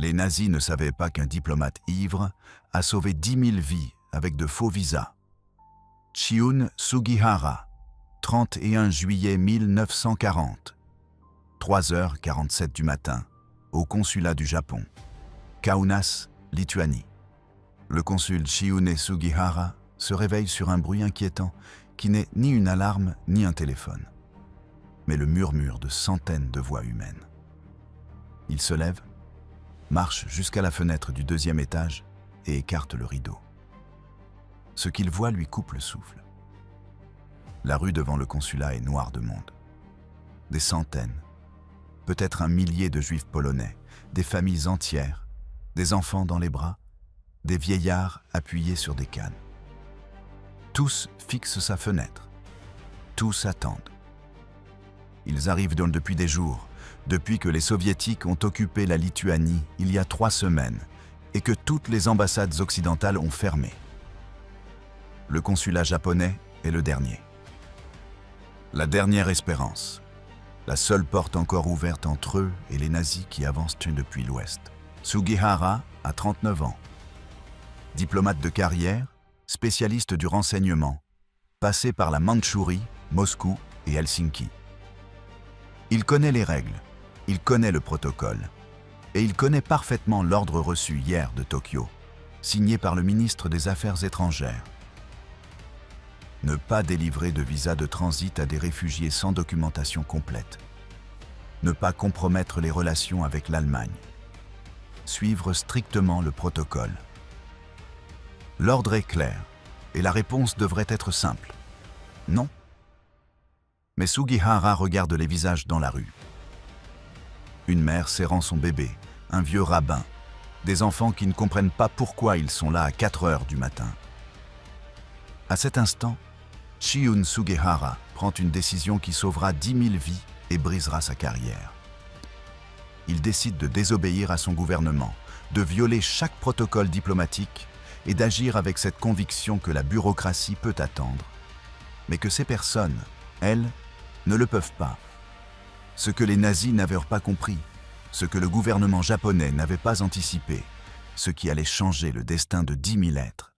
Les nazis ne savaient pas qu'un diplomate ivre a sauvé 10 000 vies avec de faux visas. Chiune Sugihara, 31 juillet 1940, 3h47 du matin, au consulat du Japon, Kaunas, Lituanie. Le consul Chiune Sugihara se réveille sur un bruit inquiétant qui n'est ni une alarme ni un téléphone, mais le murmure de centaines de voix humaines. Il se lève, marche jusqu'à la fenêtre du 2e étage et écarte le rideau. Ce qu'il voit lui coupe le souffle. La rue devant le consulat est noire de monde. Des centaines, peut-être un millier de juifs polonais, des familles entières, des enfants dans les bras, des vieillards appuyés sur des cannes. Tous fixent sa fenêtre. Tous attendent. Ils arrivent donc depuis des jours, depuis que les Soviétiques ont occupé la Lituanie il y a 3 semaines et que toutes les ambassades occidentales ont fermé. Le consulat japonais est le dernier. La dernière espérance. La seule porte encore ouverte entre eux et les nazis qui avancent depuis l'ouest. Sugihara a 39 ans. Diplomate de carrière, spécialiste du renseignement, passé par la Mandchourie, Moscou et Helsinki. Il connaît les règles, il connaît le protocole, et il connaît parfaitement l'ordre reçu hier de Tokyo, signé par le ministre des Affaires étrangères. Ne pas délivrer de visa de transit à des réfugiés sans documentation complète. Ne pas compromettre les relations avec l'Allemagne. Suivre strictement le protocole. L'ordre est clair, et la réponse devrait être simple. Non. Mais Sugihara regarde les visages dans la rue. Une mère serrant son bébé, un vieux rabbin, des enfants qui ne comprennent pas pourquoi ils sont là à 4 heures du matin. À cet instant, Chiune Sugihara prend une décision qui sauvera 10 000 vies et brisera sa carrière. Il décide de désobéir à son gouvernement, de violer chaque protocole diplomatique et d'agir avec cette conviction que la bureaucratie peut attendre, mais que ces personnes, elles, ne le peuvent pas. Ce que les nazis n'avaient pas compris, ce que le gouvernement japonais n'avait pas anticipé, ce qui allait changer le destin de 10 000 êtres,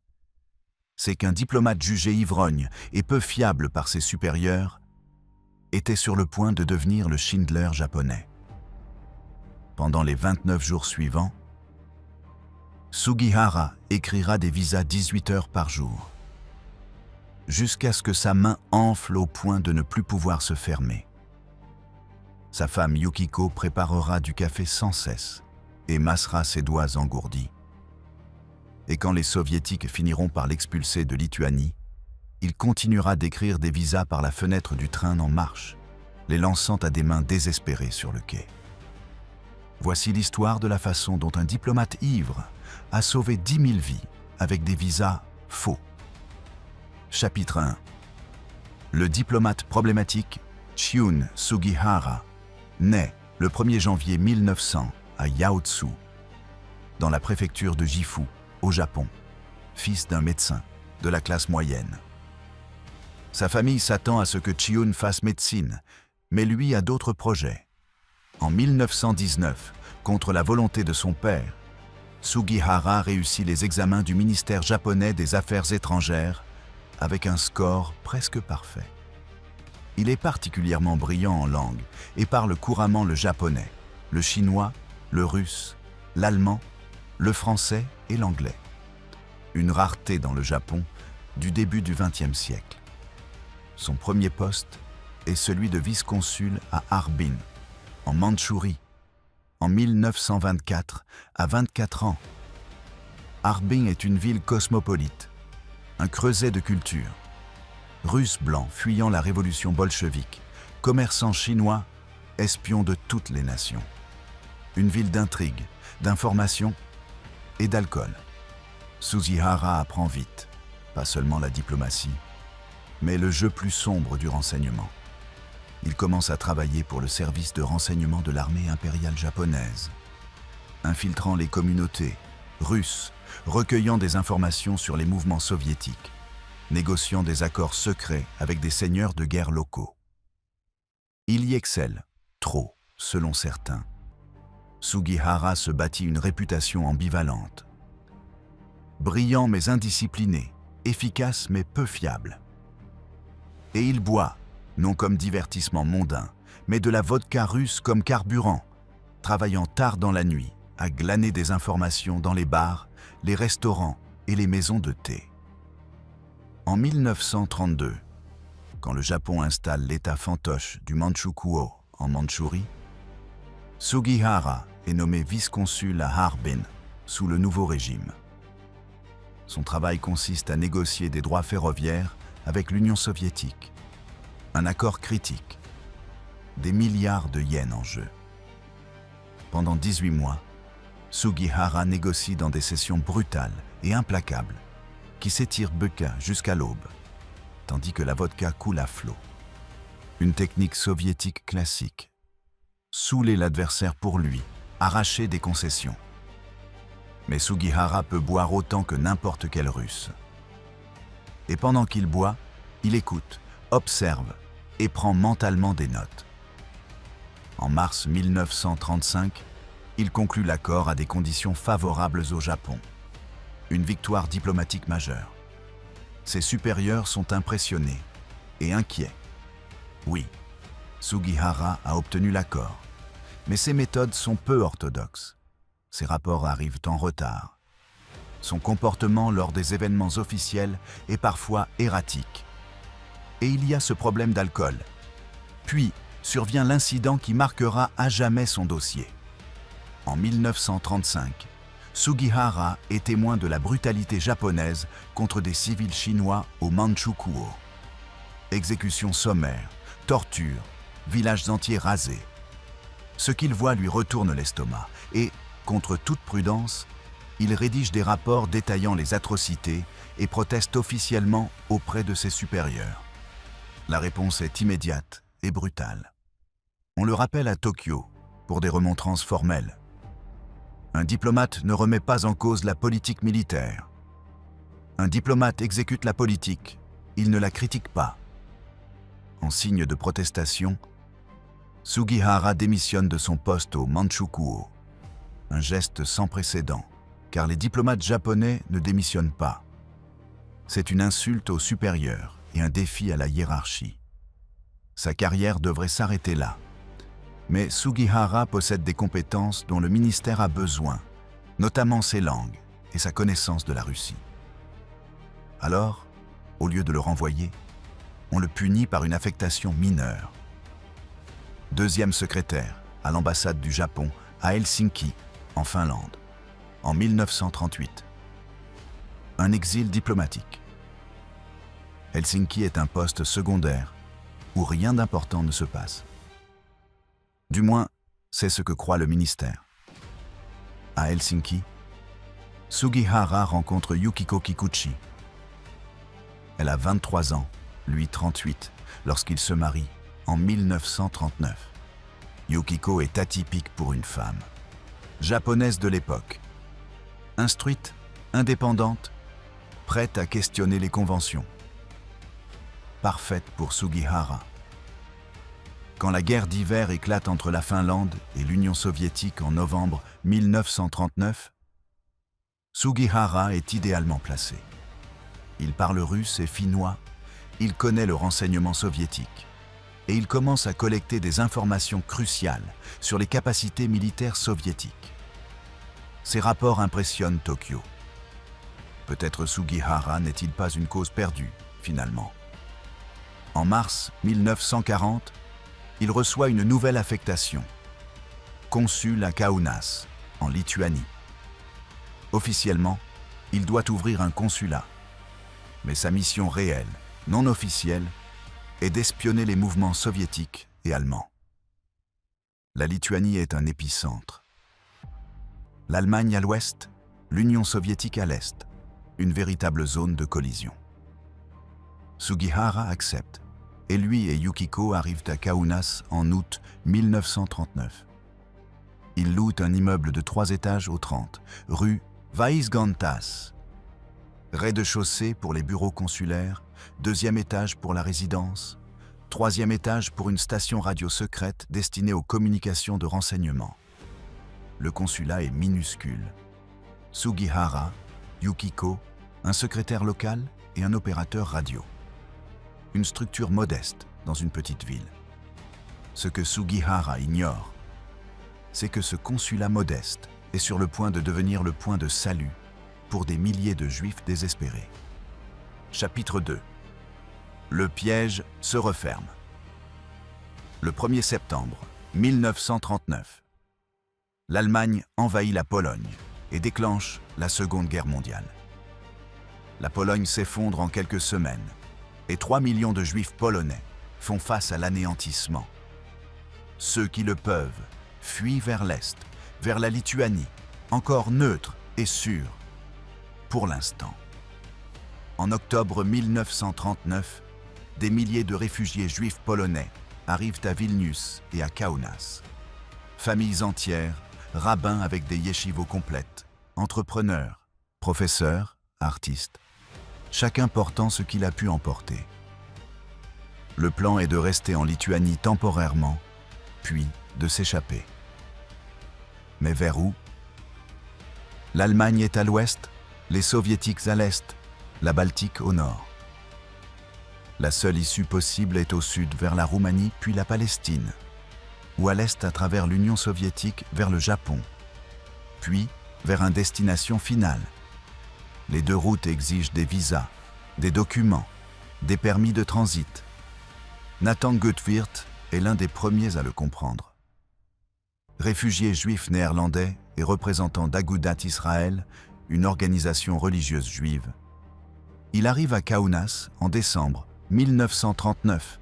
c'est qu'un diplomate jugé ivrogne et peu fiable par ses supérieurs était sur le point de devenir le Schindler japonais. Pendant les 29 jours suivants, Sugihara écrira des visas 18 heures par jour, jusqu'à ce que sa main enfle au point de ne plus pouvoir se fermer. Sa femme Yukiko préparera du café sans cesse et massera ses doigts engourdis. Et quand les Soviétiques finiront par l'expulser de Lituanie, il continuera d'écrire des visas par la fenêtre du train en marche, les lançant à des mains désespérées sur le quai. Voici l'histoire de la façon dont un diplomate ivre a sauvé 10 000 vies avec des visas faux. Chapitre 1. Le diplomate problématique Chiune Sugihara naît le 1er janvier 1900 à Yaotsu, dans la préfecture de Gifu, au Japon, fils d'un médecin de la classe moyenne. Sa famille s'attend à ce que Chiune fasse médecine, mais lui a d'autres projets. En 1919, contre la volonté de son père, Sugihara réussit les examens du ministère japonais des Affaires étrangères avec un score presque parfait. Il est particulièrement brillant en langue et parle couramment le japonais, le chinois, le russe, l'allemand, le français et l'anglais. Une rareté dans le Japon du début du XXe siècle. Son premier poste est celui de vice-consul à Harbin, en Mandchourie, en 1924, à 24 ans. Harbin est une ville cosmopolite, un creuset de culture. Russes blancs fuyant la révolution bolchevique, commerçants chinois, espions de toutes les nations. Une ville d'intrigue, d'information et d'alcool. Sugihara apprend vite, pas seulement la diplomatie, mais le jeu plus sombre du renseignement. Il commence à travailler pour le service de renseignement de l'armée impériale japonaise, infiltrant les communautés russes, recueillant des informations sur les mouvements soviétiques, négociant des accords secrets avec des seigneurs de guerre locaux. Il y excelle, trop, selon certains. Sugihara se bâtit une réputation ambivalente. Brillant mais indiscipliné, efficace mais peu fiable. Et il boit, non comme divertissement mondain, mais de la vodka russe comme carburant, travaillant tard dans la nuit, à glaner des informations dans les bars, les restaurants et les maisons de thé. En 1932, quand le Japon installe l'État fantoche du Manchukuo en Mandchourie, Sugihara est nommé vice-consul à Harbin sous le nouveau régime. Son travail consiste à négocier des droits ferroviaires avec l'Union soviétique. Un accord critique. Des milliards de yens en jeu. Pendant 18 mois, Sugihara négocie dans des sessions brutales et implacables qui s'étirent jusqu'à l'aube, tandis que la vodka coule à flot. Une technique soviétique classique. Saouler l'adversaire pour lui, arracher des concessions. Mais Sugihara peut boire autant que n'importe quel Russe. Et pendant qu'il boit, il écoute, observe et prend mentalement des notes. En mars 1935, il conclut l'accord à des conditions favorables au Japon. Une victoire diplomatique majeure. Ses supérieurs sont impressionnés et inquiets. Oui, Sugihara a obtenu l'accord, mais ses méthodes sont peu orthodoxes. Ses rapports arrivent en retard. Son comportement lors des événements officiels est parfois erratique. Et il y a ce problème d'alcool. Puis survient l'incident qui marquera à jamais son dossier. En 1935, Sugihara est témoin de la brutalité japonaise contre des civils chinois au Manchukuo. Exécutions sommaires, tortures, villages entiers rasés. Ce qu'il voit lui retourne l'estomac et, contre toute prudence, il rédige des rapports détaillant les atrocités et proteste officiellement auprès de ses supérieurs. La réponse est immédiate et brutale. On le rappelle à Tokyo pour des remontrances formelles. Un diplomate ne remet pas en cause la politique militaire. Un diplomate exécute la politique, il ne la critique pas. En signe de protestation, Sugihara démissionne de son poste au Manchukuo. Un geste sans précédent, car les diplomates japonais ne démissionnent pas. C'est une insulte aux supérieurs et un défi à la hiérarchie. Sa carrière devrait s'arrêter là. Mais Sugihara possède des compétences dont le ministère a besoin, notamment ses langues et sa connaissance de la Russie. Alors, au lieu de le renvoyer, on le punit par une affectation mineure. Deuxième secrétaire à l'ambassade du Japon à Helsinki, en Finlande, en 1938. Un exil diplomatique. Helsinki est un poste secondaire où rien d'important ne se passe. Du moins, c'est ce que croit le ministère. À Helsinki, Sugihara rencontre Yukiko Kikuchi. Elle a 23 ans, lui 38, lorsqu'ils se marient en 1939. Yukiko est atypique pour une femme. Japonaise de l'époque. Instruite, indépendante, prête à questionner les conventions. Parfaite pour Sugihara. Quand la guerre d'hiver éclate entre la Finlande et l'Union soviétique en novembre 1939, Sugihara est idéalement placé. Il parle russe et finnois, il connaît le renseignement soviétique et il commence à collecter des informations cruciales sur les capacités militaires soviétiques. Ces rapports impressionnent Tokyo. Peut-être Sugihara n'est-il pas une cause perdue, finalement. En mars 1940, il reçoit une nouvelle affectation. Consul à Kaunas, en Lituanie. Officiellement, il doit ouvrir un consulat. Mais sa mission réelle, non officielle, est d'espionner les mouvements soviétiques et allemands. La Lituanie est un épicentre. L'Allemagne à l'ouest, l'Union soviétique à l'est, une véritable zone de collision. Sugihara accepte, et lui et Yukiko arrivent à Kaunas en août 1939. Ils louent un immeuble de 3 étages au 30, rue Vaisgantas. Rez-de-chaussée pour les bureaux consulaires, 2e étage pour la résidence, 3e étage pour une station radio secrète destinée aux communications de renseignement. le consulat est minuscule. Sugihara, Yukiko, un secrétaire local et un opérateur radio. Une structure modeste dans une petite ville. Ce que Sugihara ignore, c'est que ce consulat modeste est sur le point de devenir le point de salut pour des milliers de Juifs désespérés. Chapitre 2. Le piège se referme. Le 1er septembre 1939, l'Allemagne envahit la Pologne et déclenche la Seconde Guerre mondiale. La Pologne s'effondre en quelques semaines et 3 millions de Juifs polonais font face à l'anéantissement. Ceux qui le peuvent fuient vers l'Est, vers la Lituanie, encore neutre et sûre, pour l'instant. En octobre 1939, des milliers de réfugiés juifs polonais arrivent à Vilnius et à Kaunas. Familles entières, rabbins avec des yeshivos complètes, entrepreneurs, professeurs, artistes, chacun portant ce qu'il a pu emporter. Le plan est de rester en Lituanie temporairement, puis de s'échapper. Mais vers où? L'Allemagne est à l'ouest, les Soviétiques à l'est, la Baltique au nord. La seule issue possible est au sud vers la Roumanie puis la Palestine, ou à l'est à travers l'Union soviétique vers le Japon, puis vers une destination finale. Les deux routes exigent des visas, des documents, des permis de transit. Nathan Goetwirth est l'un des premiers à le comprendre. Réfugié juif néerlandais et représentant d'Agudat Israël, une organisation religieuse juive, il arrive à Kaunas en décembre 1939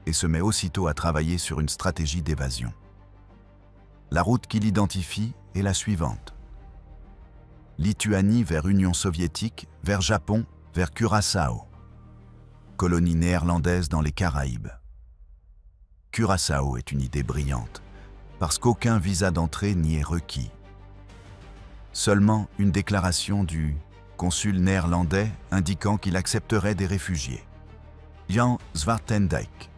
et se met aussitôt à travailler sur une stratégie d'évasion. La route qu'il identifie est la suivante. Lituanie vers Union soviétique, vers Japon, vers Curaçao. Colonie néerlandaise dans les Caraïbes. Curaçao est une idée brillante, parce qu'aucun visa d'entrée n'y est requis. Seulement une déclaration du consul néerlandais indiquant qu'il accepterait des réfugiés. Jan Zwartendijk,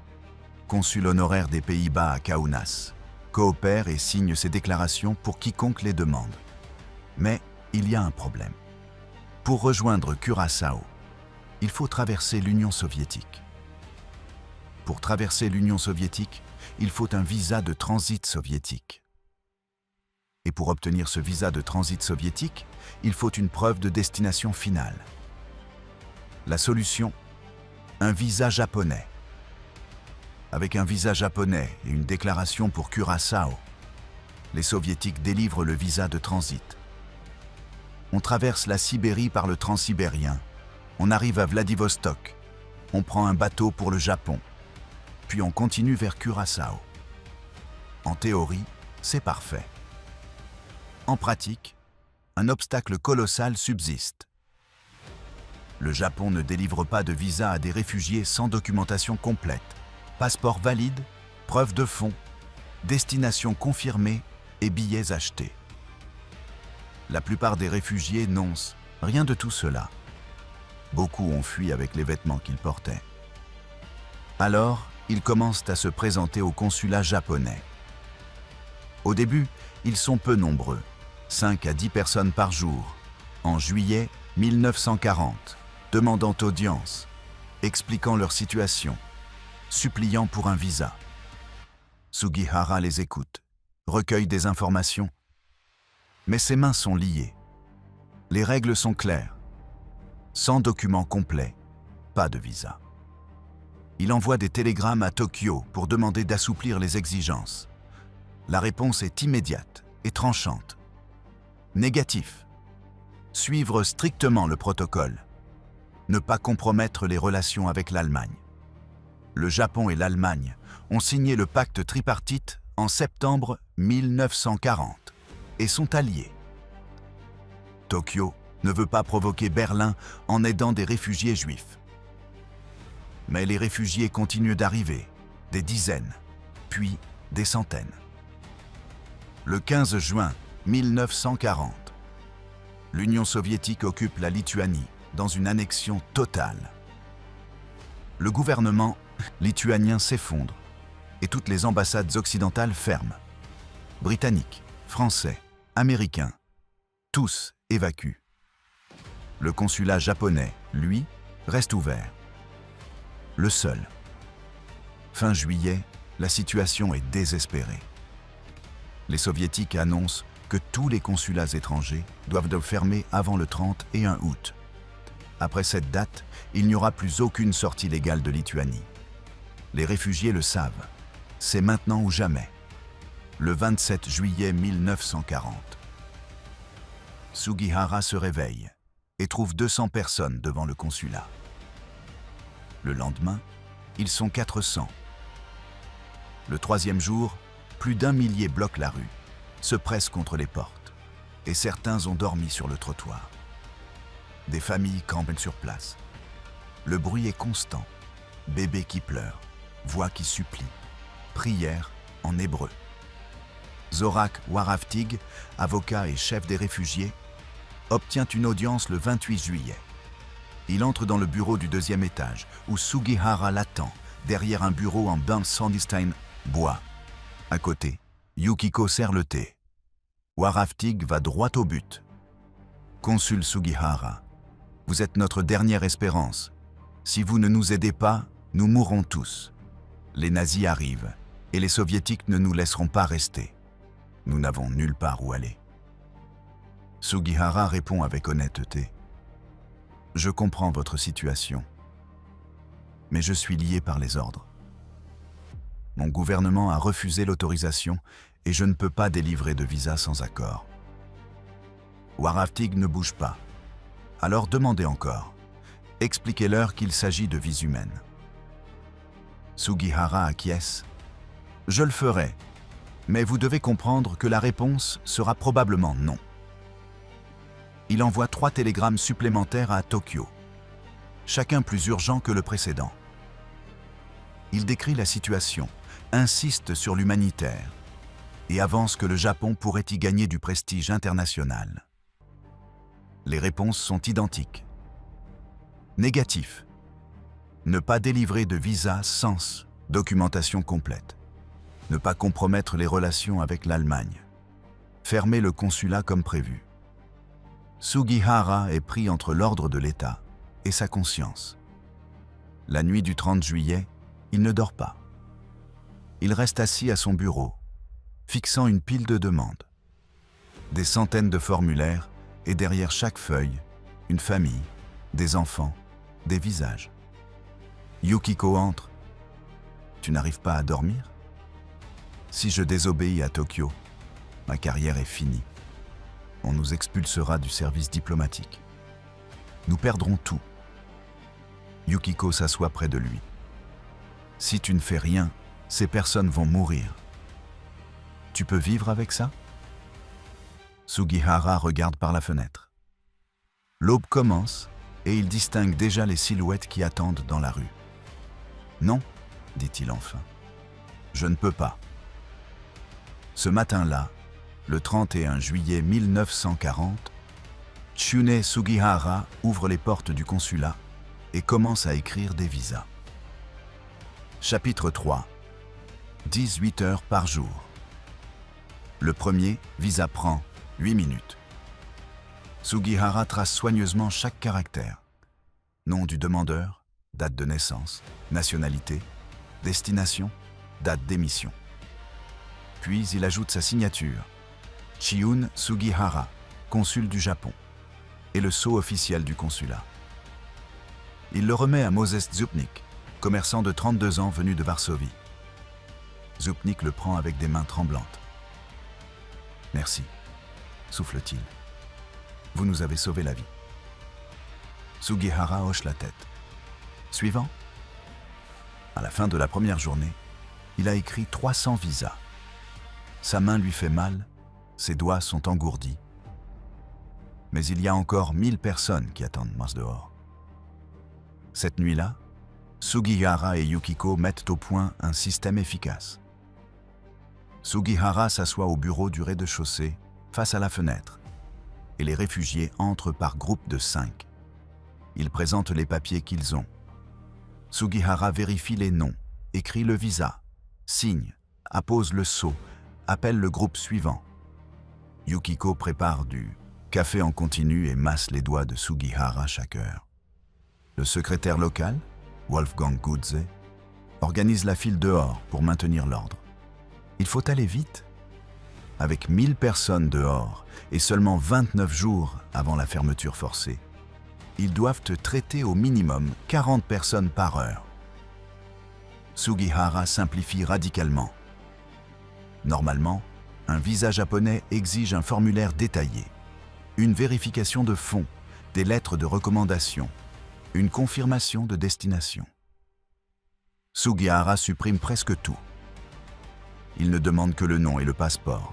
consul honoraire des Pays-Bas à Kaunas, coopère et signe ces déclarations pour quiconque les demande. Mais il y a un problème. Pour rejoindre Curaçao, il faut traverser l'Union soviétique. Pour traverser l'Union soviétique, il faut un visa de transit soviétique. Et pour obtenir ce visa de transit soviétique, il faut une preuve de destination finale. La solution? Un visa japonais. Avec un visa japonais et une déclaration pour Curaçao, les Soviétiques délivrent le visa de transit. On traverse la Sibérie par le transsibérien, on arrive à Vladivostok, on prend un bateau pour le Japon, puis on continue vers Curaçao. En théorie, c'est parfait. En pratique, un obstacle colossal subsiste. Le Japon ne délivre pas de visa à des réfugiés sans documentation complète, passeport valide, preuve de fonds, destination confirmée et billets achetés. La plupart des réfugiés n'ont rien de tout cela. Beaucoup ont fui avec les vêtements qu'ils portaient. Alors, ils commencent à se présenter au consulat japonais. Au début, ils sont peu nombreux, 5 à 10 personnes par jour, en juillet 1940, demandant audience, expliquant leur situation, suppliant pour un visa. Sugihara les écoute, recueille des informations, mais ses mains sont liées. Les règles sont claires. Sans document complet, pas de visa. Il envoie des télégrammes à Tokyo pour demander d'assouplir les exigences. La réponse est immédiate et tranchante. Négatif. Suivre strictement le protocole. Ne pas compromettre les relations avec l'Allemagne. Le Japon et l'Allemagne ont signé le pacte tripartite en septembre 1940 et sont alliés. Tokyo ne veut pas provoquer Berlin en aidant des réfugiés juifs. Mais les réfugiés continuent d'arriver, des dizaines, puis des centaines. Le 15 juin 1940, l'Union soviétique occupe la Lituanie dans une annexion totale. Le gouvernement lituanien s'effondre et toutes les ambassades occidentales ferment. Britanniques, Français, Américains. Tous évacuent. Le consulat japonais, lui, reste ouvert. Le seul. Fin juillet, la situation est désespérée. Les Soviétiques annoncent que tous les consulats étrangers doivent fermer avant le 31 août. Après cette date, il n'y aura plus aucune sortie légale de Lituanie. Les réfugiés le savent. C'est maintenant ou jamais. Le 27 juillet 1940. Sugihara se réveille et trouve 200 personnes devant le consulat. Le lendemain, ils sont 400. Le troisième jour, plus d'1 millier bloquent la rue, se pressent contre les portes, et certains ont dormi sur le trottoir. Des familles campent sur place. Le bruit est constant. Bébés qui pleurent, voix qui supplient, prières en hébreu. Zorak Waraftig, avocat et chef des réfugiés, obtient une audience le 28 juillet. Il entre dans le bureau du deuxième étage, où Sugihara l'attend, derrière un bureau en Sandstein bois. À côté, Yukiko sert le thé. Waraftig va droit au but. Consul Sugihara, vous êtes notre dernière espérance. Si vous ne nous aidez pas, nous mourrons tous. Les nazis arrivent, et les soviétiques ne nous laisseront pas rester. Nous n'avons nulle part où aller. Sugihara répond avec honnêteté. Je comprends votre situation, mais je suis lié par les ordres. Mon gouvernement a refusé l'autorisation et je ne peux pas délivrer de visa sans accord. Waraftig ne bouge pas. Alors demandez encore. Expliquez-leur qu'il s'agit de vies humaines. Sugihara acquiesce. Je le ferai, mais vous devez comprendre que la réponse sera probablement non. Il envoie 3 télégrammes supplémentaires à Tokyo, chacun plus urgent que le précédent. Il décrit la situation, insiste sur l'humanitaire et avance que le Japon pourrait y gagner du prestige international. Les réponses sont identiques. Négatif. Ne pas délivrer de visa sans documentation complète. Ne pas compromettre les relations avec l'Allemagne. Fermer le consulat comme prévu. Sugihara est pris entre l'ordre de l'État et sa conscience. La nuit du 30 juillet, il ne dort pas. Il reste assis à son bureau, fixant une pile de demandes. Des centaines de formulaires et derrière chaque feuille, une famille, des enfants, des visages. Yukiko entre. Tu n'arrives pas à dormir? Si je désobéis à Tokyo, ma carrière est finie. On nous expulsera du service diplomatique. Nous perdrons tout. Yukiko s'assoit près de lui. Si tu ne fais rien, ces personnes vont mourir. Tu peux vivre avec ça? Sugihara regarde par la fenêtre. L'aube commence et il distingue déjà les silhouettes qui attendent dans la rue. Non, dit-il enfin. Je ne peux pas. Ce matin-là, le 31 juillet 1940, Tshune Sugihara ouvre les portes du consulat et commence à écrire des visas. Chapitre 3. 18 heures par jour. Le premier visa prend 8 minutes. Sugihara trace soigneusement chaque caractère. Nom du demandeur, date de naissance, nationalité, destination, date d'émission. Puis il ajoute sa signature. Chiun Sugihara, consul du Japon, et le sceau officiel du consulat. Il le remet à Moses Zupnik, commerçant de 32 ans venu de Varsovie. Zupnik le prend avec des mains tremblantes. « Merci », souffle-t-il. « Vous nous avez sauvé la vie. » Sugihara hoche la tête. « Suivant ?» À la fin de la première journée, il a écrit 300 visas. Sa main lui fait mal, ses doigts sont engourdis. Mais il y a encore 1000 personnes qui attendent Mars dehors. Cette nuit-là, Sugihara et Yukiko mettent au point un système efficace. Sugihara s'assoit au bureau du rez-de-chaussée, face à la fenêtre, et les réfugiés entrent par groupe de 5. Ils présentent les papiers qu'ils ont. Sugihara vérifie les noms, écrit le visa, signe, appose le sceau, appelle le groupe suivant. Yukiko prépare du café en continu et masse les doigts de Sugihara chaque heure. Le secrétaire local, Wolfgang Gudze, organise la file dehors pour maintenir l'ordre. Il faut aller vite. Avec 1000 personnes dehors et seulement 29 jours avant la fermeture forcée, ils doivent traiter au minimum 40 personnes par heure. Sugihara simplifie radicalement. Normalement, un visa japonais exige un formulaire détaillé, une vérification de fonds, des lettres de recommandation, une confirmation de destination. Sugihara supprime presque tout. Il ne demande que le nom et le passeport,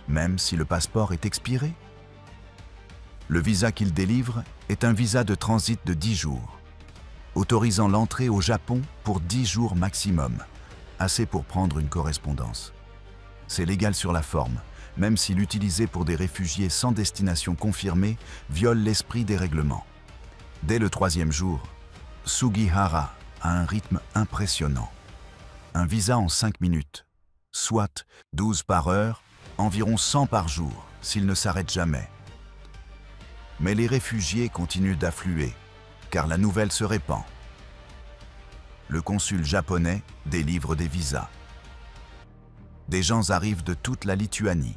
même si le passeport est expiré. Le visa qu'il délivre est un visa de transit de 10 jours, autorisant l'entrée au Japon pour 10 jours maximum, assez pour prendre une correspondance. C'est légal sur la forme, même si l'utiliser pour des réfugiés sans destination confirmée viole l'esprit des règlements. Dès le 3e jour, Sugihara a un rythme impressionnant. Un visa en 5 minutes, soit 12 par heure, environ 100 par jour, s'il ne s'arrête jamais. Mais les réfugiés continuent d'affluer, car la nouvelle se répand. Le consul japonais délivre des visas. Des gens arrivent de toute la Lituanie.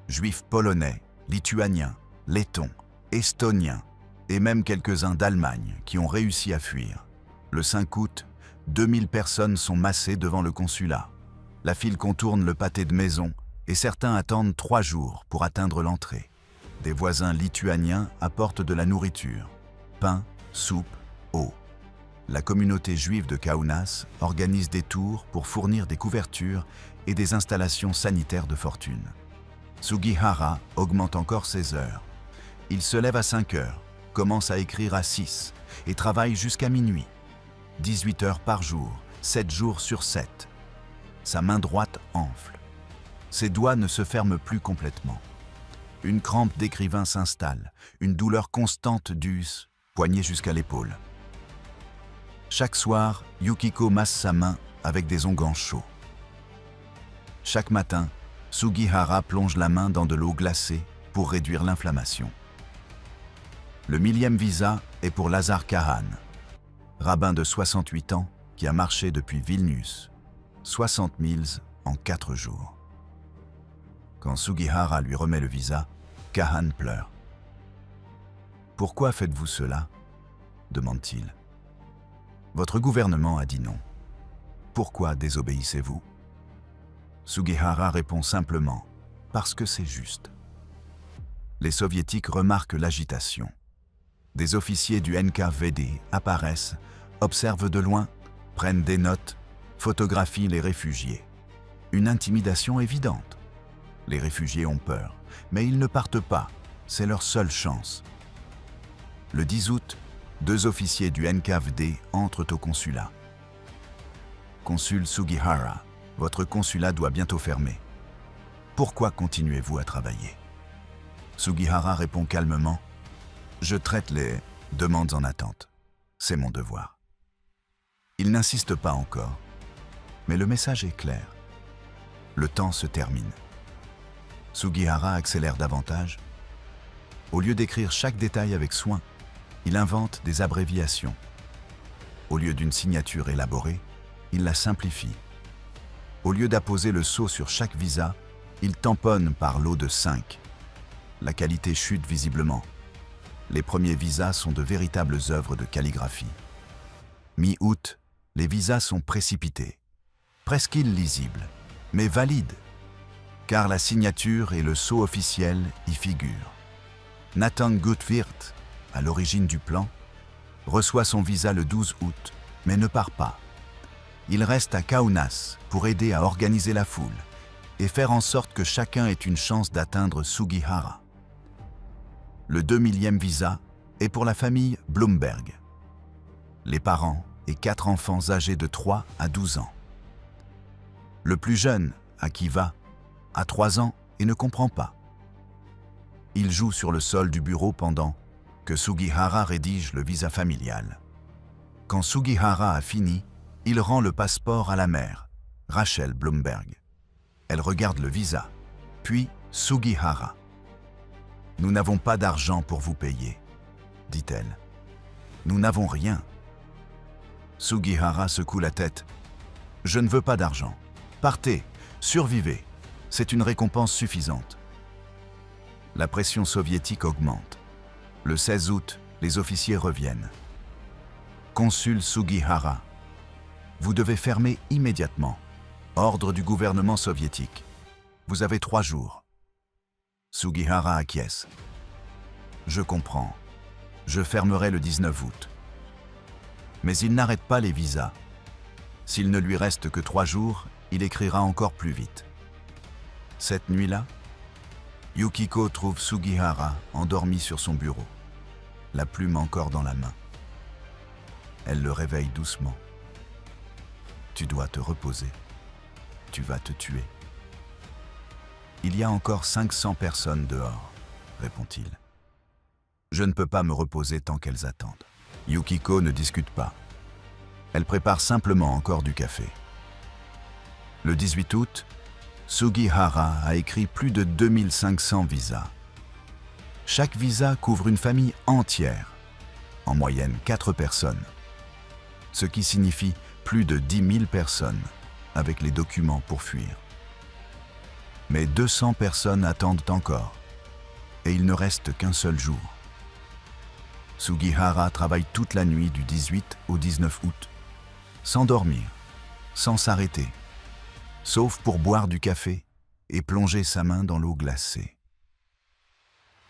Juifs polonais, lituaniens, lettons, estoniens et même quelques-uns d'Allemagne qui ont réussi à fuir. Le 5 août, 2000 personnes sont massées devant le consulat. La file contourne le pâté de maison et certains attendent 3 jours pour atteindre l'entrée. Des voisins lituaniens apportent de la nourriture, pain, soupe, eau. La communauté juive de Kaunas organise des tours pour fournir des couvertures et des installations sanitaires de fortune. Sugihara augmente encore ses heures. Il se lève à 5 heures, commence à écrire à 6 et travaille jusqu'à minuit. 18 heures par jour, 7 jours sur 7. Sa main droite enfle. Ses doigts ne se ferment plus complètement. Une crampe d'écrivain s'installe, une douleur constante du poignet jusqu'à l'épaule. Chaque soir, Yukiko masse sa main avec des onguents chauds. Chaque matin, Sugihara plonge la main dans de l'eau glacée pour réduire l'inflammation. Le 1000e visa est pour Lazar Kahan, rabbin de 68 ans qui a marché depuis Vilnius, 60 milles en 4 jours. Quand Sugihara lui remet le visa, Kahan pleure. « Pourquoi faites-vous cela ?» demande-t-il. « Votre gouvernement a dit non. Pourquoi désobéissez-vous » Sugihara répond simplement « Parce que c'est juste ». Les soviétiques remarquent l'agitation. Des officiers du NKVD apparaissent, observent de loin, prennent des notes, photographient les réfugiés. Une intimidation évidente. Les réfugiés ont peur, mais ils ne partent pas, c'est leur seule chance. Le 10 août, 2 officiers du NKVD entrent au consulat. « Consul Sugihara, votre consulat doit bientôt fermer. Pourquoi continuez-vous à travailler ?» Sugihara répond calmement « Je traite les demandes en attente. C'est mon devoir. » Il n'insiste pas encore, mais le message est clair. Le temps se termine. Sugihara accélère davantage. Au lieu d'écrire chaque détail avec soin, il invente des abréviations. Au lieu d'une signature élaborée, il la simplifie. Au lieu d'apposer le sceau sur chaque visa, il tamponne par lot de 5. La qualité chute visiblement. Les premiers visas sont de véritables œuvres de calligraphie. Mi-août, les visas sont précipités, presque illisibles, mais valides, car la signature et le sceau officiel y figurent. Nathan Gutwirth, à l'origine du plan, reçoit son visa le 12 août, mais ne part pas. Il reste à Kaunas pour aider à organiser la foule et faire en sorte que chacun ait une chance d'atteindre Sugihara. Le 2000e visa est pour la famille Blumberg. Les parents et 4 enfants âgés de 3 à 12 ans. Le plus jeune, Akiva, a 3 ans et ne comprend pas. Il joue sur le sol du bureau pendant que Sugihara rédige le visa familial. Quand Sugihara a fini, il rend le passeport à la mère, Rachel Blumberg. Elle regarde le visa, puis Sugihara. Nous n'avons pas d'argent pour vous payer, dit-elle. Nous n'avons rien. Sugihara secoue la tête. Je ne veux pas d'argent. Partez, survivez. C'est une récompense suffisante. La pression soviétique augmente. Le 16 août, les officiers reviennent. Consul Sugihara. Vous devez fermer immédiatement. Ordre du gouvernement soviétique. Vous avez 3 jours. Sugihara acquiesce. Je comprends. Je fermerai le 19 août. Mais il n'arrête pas les visas. S'il ne lui reste que 3 jours, il écrira encore plus vite. Cette nuit-là, Yukiko trouve Sugihara endormi sur son bureau, la plume encore dans la main. Elle le réveille doucement. Tu dois te reposer. Tu vas te tuer. Il y a encore 500 personnes dehors, répond-il. Je ne peux pas me reposer tant qu'elles attendent. Yukiko ne discute pas. Elle prépare simplement encore du café. Le 18 août, Sugihara a écrit plus de 2500 visas. Chaque visa couvre une famille entière, en moyenne 4 personnes, ce qui signifie plus de 10 000 personnes avec les documents pour fuir. Mais 200 personnes attendent encore, et il ne reste qu'un seul jour. Sugihara travaille toute la nuit du 18 au 19 août, sans dormir, sans s'arrêter, sauf pour boire du café et plonger sa main dans l'eau glacée.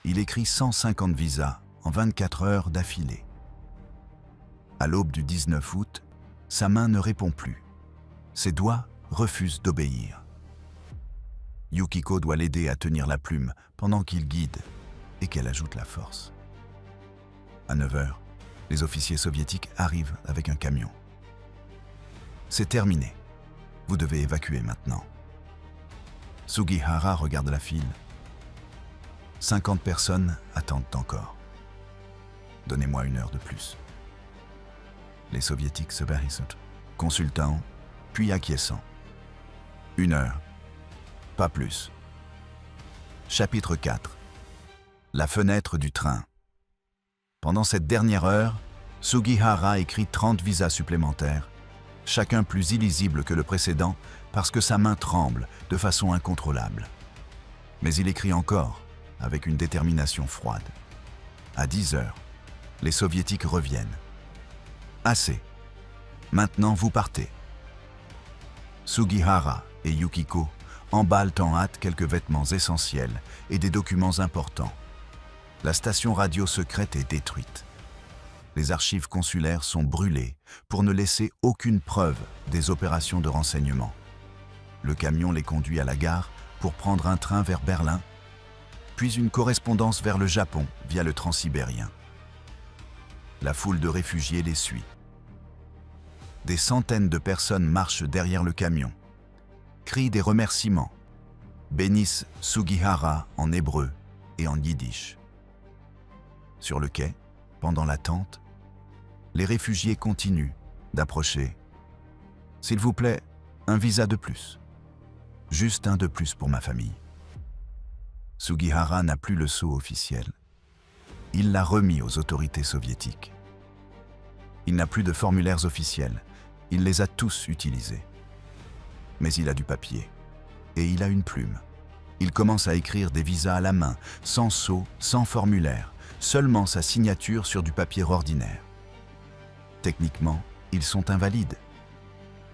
Il écrit 150 visas en 24 heures d'affilée. À l'aube du 19 août, sa main ne répond plus. Ses doigts refusent d'obéir. Yukiko doit l'aider à tenir la plume pendant qu'il guide et qu'elle ajoute la force. À 9 heures, les officiers soviétiques arrivent avec un camion. C'est terminé. Vous devez évacuer maintenant. Sugihara regarde la file. 50 personnes attendent encore. Donnez-moi 1 heure de plus. Les soviétiques se barrissent, consultant, puis acquiesçant. 1 heure. Pas plus. Chapitre 4. La fenêtre du train. Pendant cette dernière heure, Sugihara écrit 30 visas supplémentaires, chacun plus illisible que le précédent parce que sa main tremble de façon incontrôlable. Mais il écrit encore, avec une détermination froide. À 10 heures, les soviétiques reviennent. Assez. Maintenant vous partez. Sugihara et Yukiko emballent en hâte quelques vêtements essentiels et des documents importants. La station radio secrète est détruite. Les archives consulaires sont brûlées pour ne laisser aucune preuve des opérations de renseignement. Le camion les conduit à la gare pour prendre un train vers Berlin, puis une correspondance vers le Japon via le transsibérien. La foule de réfugiés les suit. Des centaines de personnes marchent derrière le camion, crient des remerciements, bénissent Sugihara en hébreu et en yiddish. Sur le quai, pendant l'attente, les réfugiés continuent d'approcher. « S'il vous plaît, un visa de plus. Juste un de plus pour ma famille. » Sugihara n'a plus le sceau officiel. Il l'a remis aux autorités soviétiques. Il n'a plus de formulaires officiels. Il les a tous utilisés. Mais il a du papier. Et il a une plume. Il commence à écrire des visas à la main, sans sceau, sans formulaire, seulement sa signature sur du papier ordinaire. Techniquement, ils sont invalides.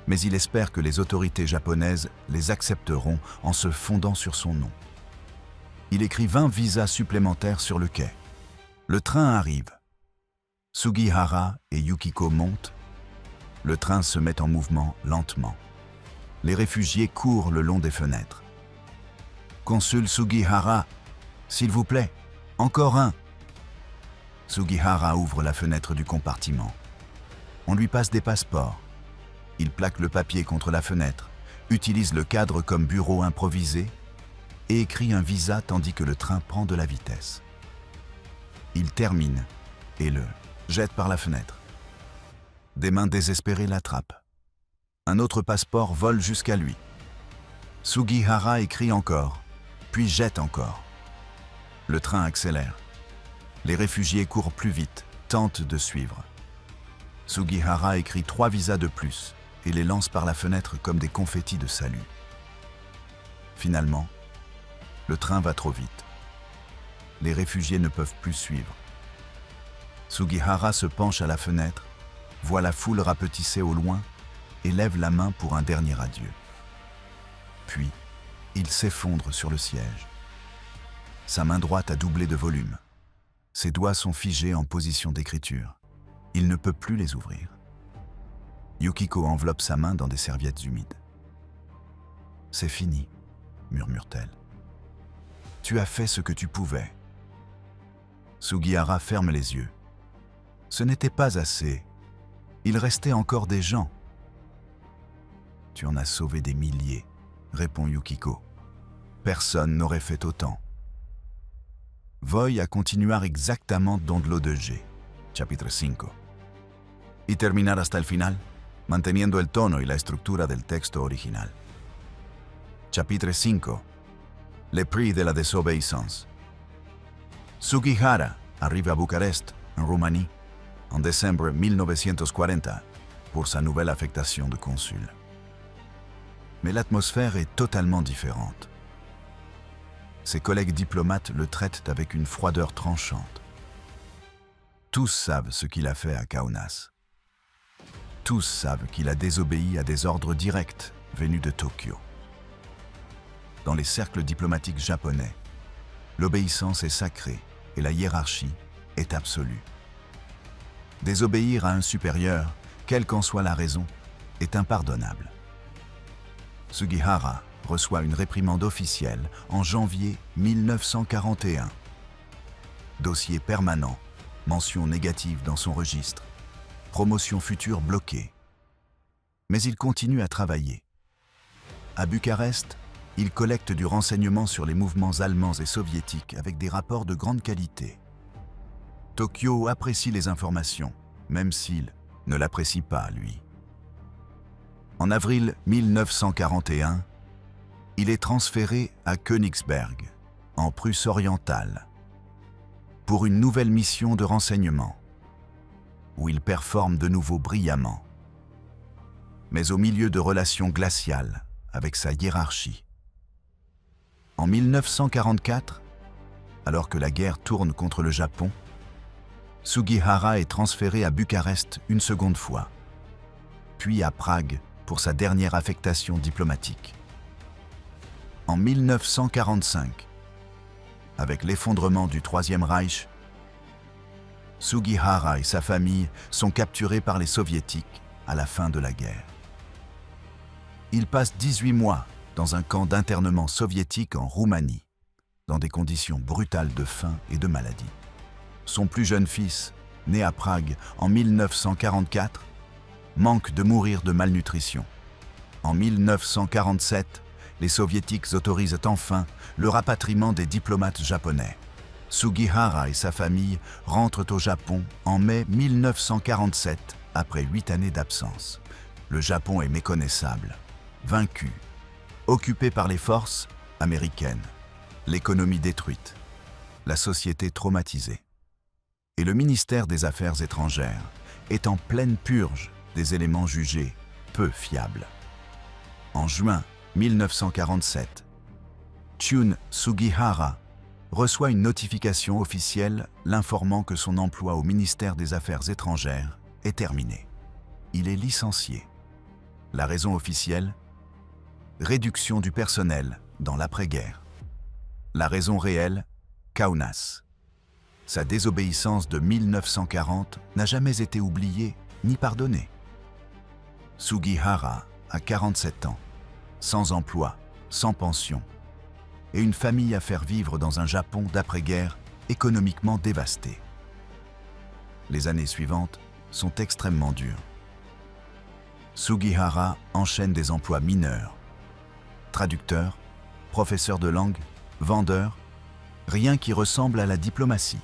Mais il espère que les autorités japonaises les accepteront en se fondant sur son nom. Il écrit 20 visas supplémentaires sur le quai. Le train arrive. Sugihara et Yukiko montent. Le train se met en mouvement lentement. Les réfugiés courent le long des fenêtres. « Consul Sugihara, s'il vous plaît, encore un !» Sugihara ouvre la fenêtre du compartiment. On lui passe des passeports. Il plaque le papier contre la fenêtre, utilise le cadre comme bureau improvisé et écrit un visa tandis que le train prend de la vitesse. Il termine et le jette par la fenêtre. Des mains désespérées l'attrapent. Un autre passeport vole jusqu'à lui. Sugihara écrit encore puis jette encore. Le train accélère. Les réfugiés courent plus vite, tentent de suivre. Sugihara écrit 3 visas de plus et les lance par la fenêtre comme des confettis de salut. Finalement, le train va trop vite. Les réfugiés ne peuvent plus suivre. Sugihara se penche à la fenêtre, voit la foule rapetisser au loin et lève la main pour un dernier adieu. Puis, il s'effondre sur le siège. Sa main droite a doublé de volume. Ses doigts sont figés en position d'écriture. Il ne peut plus les ouvrir. Yukiko enveloppe sa main dans des serviettes humides. « C'est fini », murmure-t-elle. « Tu as fait ce que tu pouvais. » Sugihara ferme les yeux. Ce n'était pas assez. Il restait encore des gens. « Tu en as sauvé des milliers », répond Yukiko. « Personne n'aurait fait autant. » Voy a continuar exactamente donde lo dejé. Capítulo 5. Y terminar hasta el final, manteniendo el tono y la estructura del texto original. Chapitre 5. Le prix de la désobéissance. Sugihara arrive à Bucarest, en Roumanie, en décembre 1940, pour sa nouvelle affectation de consul. Mais l'atmosphère est totalement différente. Ses collègues diplomates le traitent avec une froideur tranchante. Tous savent ce qu'il a fait à Kaunas. Tous savent qu'il a désobéi à des ordres directs venus de Tokyo. Dans les cercles diplomatiques japonais, l'obéissance est sacrée et la hiérarchie est absolue. Désobéir à un supérieur, quelle qu'en soit la raison, est impardonnable. Sugihara reçoit une réprimande officielle en janvier 1941. Dossier permanent, mention négative dans son registre, promotion future bloquée. Mais il continue à travailler. À Bucarest, il collecte du renseignement sur les mouvements allemands et soviétiques avec des rapports de grande qualité. Tokyo apprécie les informations, même s'il ne l'apprécie pas, lui. En avril 1941, il est transféré à Königsberg, en Prusse orientale, pour une nouvelle mission de renseignement, où il performe de nouveau brillamment, mais au milieu de relations glaciales avec sa hiérarchie. En 1944, alors que la guerre tourne contre le Japon, Sugihara est transféré à Bucarest une seconde fois, puis à Prague pour sa dernière affectation diplomatique. En 1945, avec l'effondrement du Troisième Reich, Sugihara et sa famille sont capturés par les Soviétiques à la fin de la guerre. Il passe 18 mois dans un camp d'internement soviétique en Roumanie, dans des conditions brutales de faim et de maladie. Son plus jeune fils, né à Prague en 1944, manque de mourir de malnutrition. En 1947, les Soviétiques autorisent enfin le rapatriement des diplomates japonais. Sugihara et sa famille rentrent au Japon en mai 1947, après 8 années d'absence. Le Japon est méconnaissable, vaincu, occupé par les forces américaines, l'économie détruite, la société traumatisée. Et le ministère des Affaires étrangères est en pleine purge des éléments jugés peu fiables. En juin 1947, Chun Sugihara reçoit une notification officielle l'informant que son emploi au ministère des Affaires étrangères est terminé. Il est licencié. La raison officielle ? Réduction du personnel dans l'après-guerre. La raison réelle ? Kaunas. Sa désobéissance de 1940 n'a jamais été oubliée ni pardonnée. Sugihara a 47 ans, sans emploi, sans pension, et une famille à faire vivre dans un Japon d'après-guerre économiquement dévasté. Les années suivantes sont extrêmement dures. Sugihara enchaîne des emplois mineurs. Traducteur, professeur de langue, vendeur, rien qui ressemble à la diplomatie.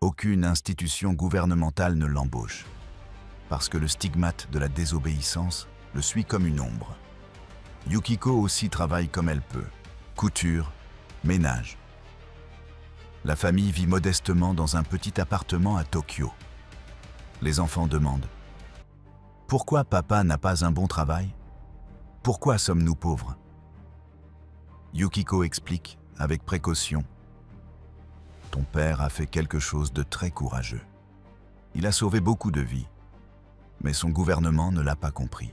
Aucune institution gouvernementale ne l'embauche, parce que le stigmate de la désobéissance le suit comme une ombre. Yukiko aussi travaille comme elle peut. couture, ménage. La famille vit modestement dans un petit appartement à Tokyo. Les enfants demandent « Pourquoi papa n'a pas un bon travail? Pourquoi sommes-nous pauvres ?» Yukiko explique avec précaution « Ton père a fait quelque chose de très courageux. Il a sauvé beaucoup de vies, mais son gouvernement ne l'a pas compris.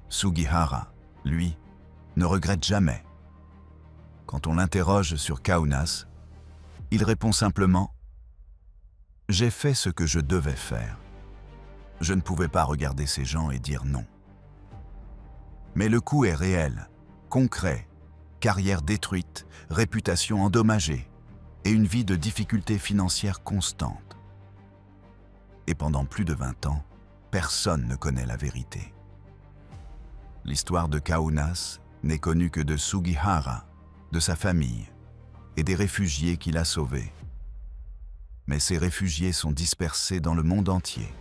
Sugihara, lui, ne regrette jamais. Quand on l'interroge sur Kaunas, il répond simplement « J'ai fait ce que je devais faire. Je ne pouvais pas regarder ces gens et dire non. » Mais le coût est réel, concret, carrière détruite, réputation endommagée et une vie de difficultés financières constantes. Et pendant plus de 20 ans, personne ne connaît la vérité. L'histoire de Kaunas n'est connue que de Sugihara, de sa famille et des réfugiés qu'il a sauvés. Mais ces réfugiés sont dispersés dans le monde entier.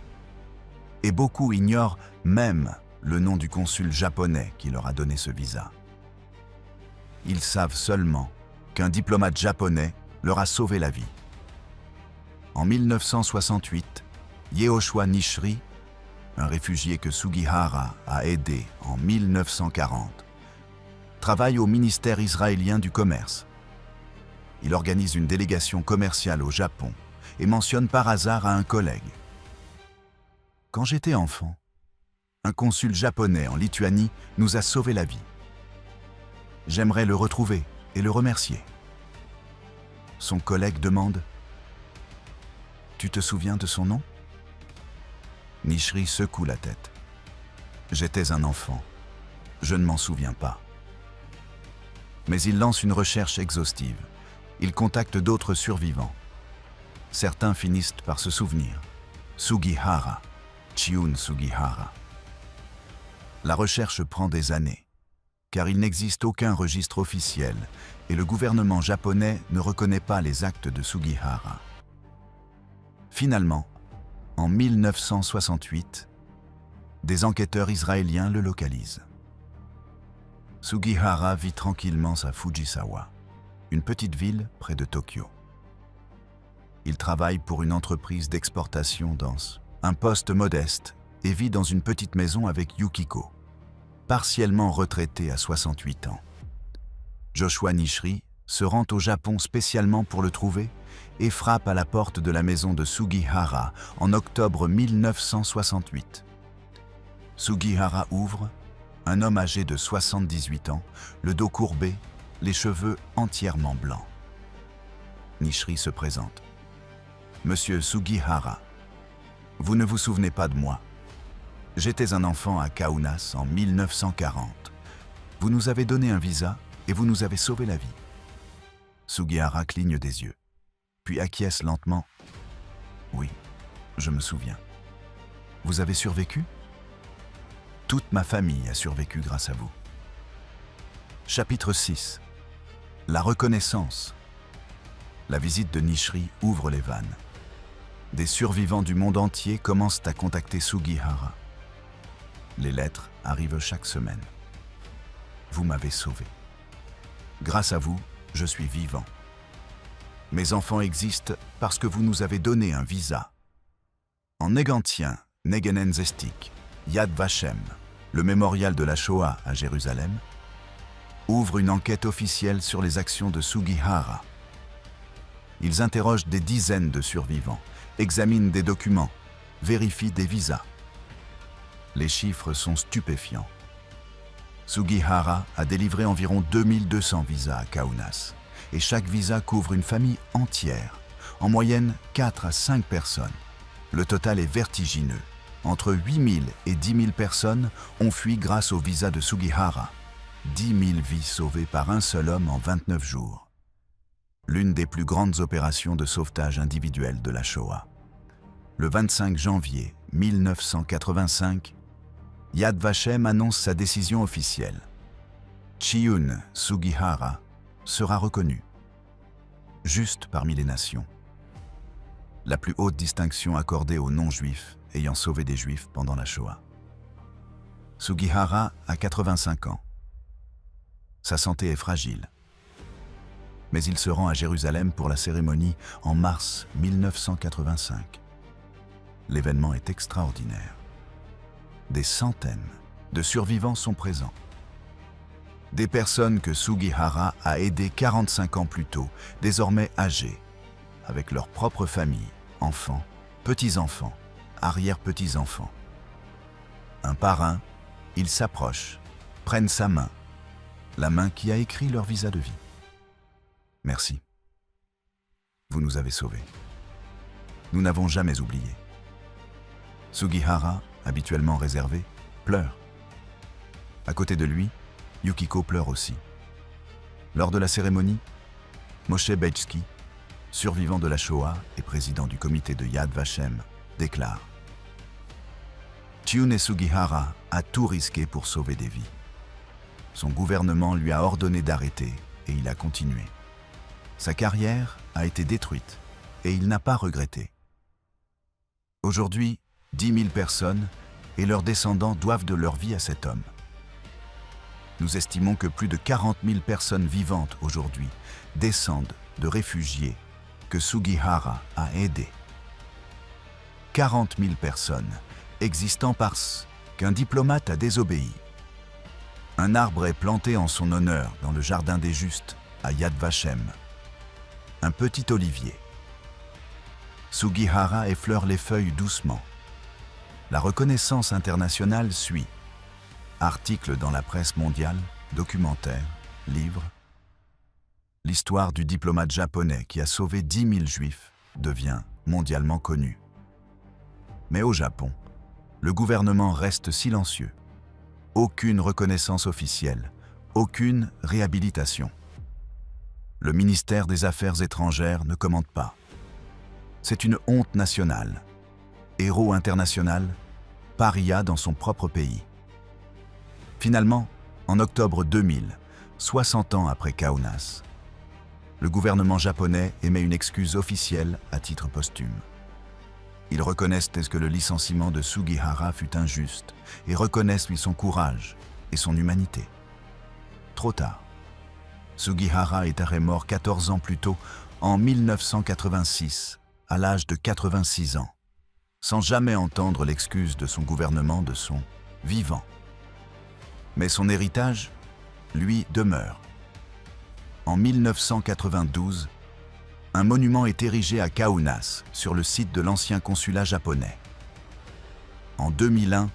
Et beaucoup ignorent même le nom du consul japonais qui leur a donné ce visa. Ils savent seulement qu'un diplomate japonais leur a sauvé la vie. En 1968, Yehoshua Nishri, un réfugié que Sugihara a aidé en 1940, travaille au ministère israélien du commerce. Il organise une délégation commerciale au Japon et mentionne par hasard à un collègue. Quand j'étais enfant, un consul japonais en Lituanie nous a sauvé la vie. J'aimerais le retrouver et le remercier. Son collègue demande « Tu te souviens de son nom ?» Nishri secoue la tête. « J'étais un enfant. Je ne m'en souviens pas. » Mais il lance une recherche exhaustive. Il contacte d'autres survivants. Certains finissent par se souvenir. Sugihara, Chiun Sugihara. La recherche prend des années, car il n'existe aucun registre officiel et le gouvernement japonais ne reconnaît pas les actes de Sugihara. Finalement, en 1968, des enquêteurs israéliens le localisent. Sugihara vit tranquillement à Fujisawa, une petite ville près de Tokyo. Il travaille pour une entreprise d'exportation dans un poste modeste et vit dans une petite maison avec Yukiko, partiellement retraité à 68 ans. Joshua Nishri se rend au Japon spécialement pour le trouver et frappe à la porte de la maison de Sugihara en octobre 1968. Sugihara ouvre, un homme âgé de 78 ans, le dos courbé, les cheveux entièrement blancs. Nishri se présente. « Monsieur Sugihara, vous ne vous souvenez pas de moi. J'étais un enfant à Kaunas en 1940. Vous nous avez donné un visa et vous nous avez sauvé la vie. » Sugihara cligne des yeux, puis acquiesce lentement. « Oui, je me souviens. Vous avez survécu ? Toute ma famille a survécu grâce à vous. » Chapitre 6. La reconnaissance. La visite de Nishri ouvre les vannes. Des survivants du monde entier commencent à contacter Sugihara. Les lettres arrivent chaque semaine. Vous m'avez sauvé. Grâce à vous, je suis vivant. Mes enfants existent parce que vous nous avez donné un visa. En négantien, Negenen Zestik, Yad Vashem, le mémorial de la Shoah à Jérusalem, ouvre une enquête officielle sur les actions de Sugihara. Ils interrogent des dizaines de survivants, examinent des documents, vérifient des visas. Les chiffres sont stupéfiants. Sugihara a délivré environ 2200 visas à Kaunas, et chaque visa couvre une famille entière, en moyenne 4 à 5 personnes. Le total est vertigineux. Entre 8000 et 10 000 personnes ont fui grâce au visa de Sugihara. 10 000 vies sauvées par un seul homme en 29 jours. L'une des plus grandes opérations de sauvetage individuel de la Shoah. Le 25 janvier 1985, Yad Vashem annonce sa décision officielle. Chiun Sugihara sera reconnu, juste parmi les nations. La plus haute distinction accordée aux non-juifs ayant sauvé des juifs pendant la Shoah. Sugihara a 85 ans. Sa santé est fragile. Mais il se rend à Jérusalem pour la cérémonie en mars 1985. L'événement est extraordinaire. Des centaines de survivants sont présents. Des personnes que Sugihara a aidées 45 ans plus tôt, désormais âgées, avec leur propre famille, enfants, petits-enfants, arrière-petits-enfants. Un par un, ils s'approchent, prennent sa main, la main qui a écrit leur visa de vie. Merci. Vous nous avez sauvés. Nous n'avons jamais oublié. Sugihara, habituellement réservé, pleure. À côté de lui, Yukiko pleure aussi. Lors de la cérémonie, Moshe Beitzky, survivant de la Shoah et président du comité de Yad Vashem, déclare « Tune Sugihara a tout risqué pour sauver des vies. Son gouvernement lui a ordonné d'arrêter et il a continué. Sa carrière a été détruite et il n'a pas regretté. Aujourd'hui, 10 000 personnes et leurs descendants doivent de leur vie à cet homme. Nous estimons que plus de 40 000 personnes vivantes aujourd'hui descendent de réfugiés que Sugihara a aidés. 40 000 personnes existant parce qu'un diplomate a désobéi. Un arbre est planté en son honneur dans le jardin des justes à Yad Vashem. Un petit olivier. Sugihara effleure les feuilles doucement. La reconnaissance internationale suit. Articles dans la presse mondiale, documentaires, livres. L'histoire du diplomate japonais qui a sauvé 10 000 juifs devient mondialement connue. Mais au Japon, le gouvernement reste silencieux. Aucune reconnaissance officielle, aucune réhabilitation. Le ministère des Affaires étrangères ne commente pas. C'est une honte nationale. Héros international, paria dans son propre pays. Finalement, en octobre 2000, 60 ans après Kaunas, le gouvernement japonais émet une excuse officielle à titre posthume. Ils reconnaissent que le licenciement de Sugihara fut injuste et reconnaissent lui son courage et son humanité. Trop tard. Sugihara est mort 14 ans plus tôt, en 1986, à l'âge de 86 ans, sans jamais entendre l'excuse de son gouvernement de son vivant. Mais son héritage, lui, demeure. En 1992, un monument est érigé à Kaunas, sur le site de l'ancien consulat japonais. En 2001,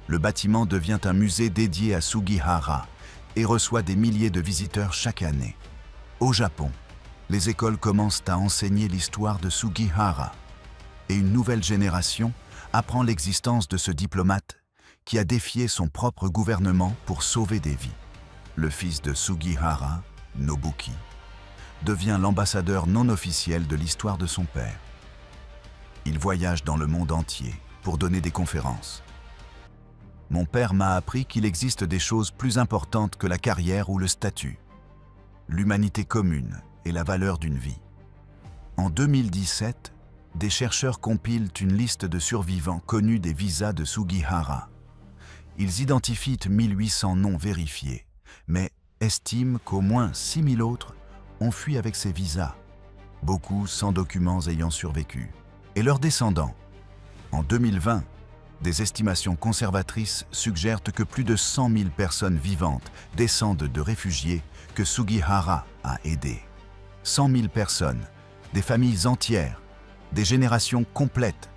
le bâtiment devient un musée dédié à Sugihara et reçoit des milliers de visiteurs chaque année. Au Japon, les écoles commencent à enseigner l'histoire de Sugihara et une nouvelle génération apprend l'existence de ce diplomate qui a défié son propre gouvernement pour sauver des vies. Le fils de Sugihara, Nobuki, devient l'ambassadeur non officiel de l'histoire de son père. Il voyage dans le monde entier pour donner des conférences. Mon père m'a appris qu'il existe des choses plus importantes que la carrière ou le statut, l'humanité commune et la valeur d'une vie. En 2017, des chercheurs compilent une liste de survivants connus des visas de Sugihara. Ils identifient 1800 noms vérifiés, mais estiment qu'au moins 6000 autres ont fui avec ces visas, beaucoup sans documents ayant survécu, et leurs descendants. En 2020, des estimations conservatrices suggèrent que plus de 100 000 personnes vivantes descendent de réfugiés que Sugihara a aidés. 100 000 personnes, des familles entières, des générations complètes.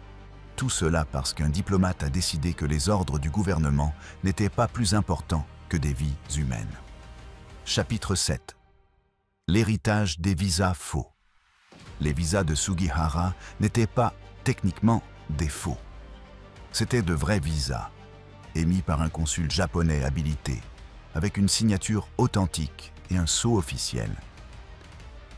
Tout cela parce qu'un diplomate a décidé que les ordres du gouvernement n'étaient pas plus importants que des vies humaines. Chapitre 7. L'héritage des visas faux. Les visas de Sugihara n'étaient pas techniquement des faux. C'étaient de vrais visas, émis par un consul japonais habilité, avec une signature authentique et un sceau officiel.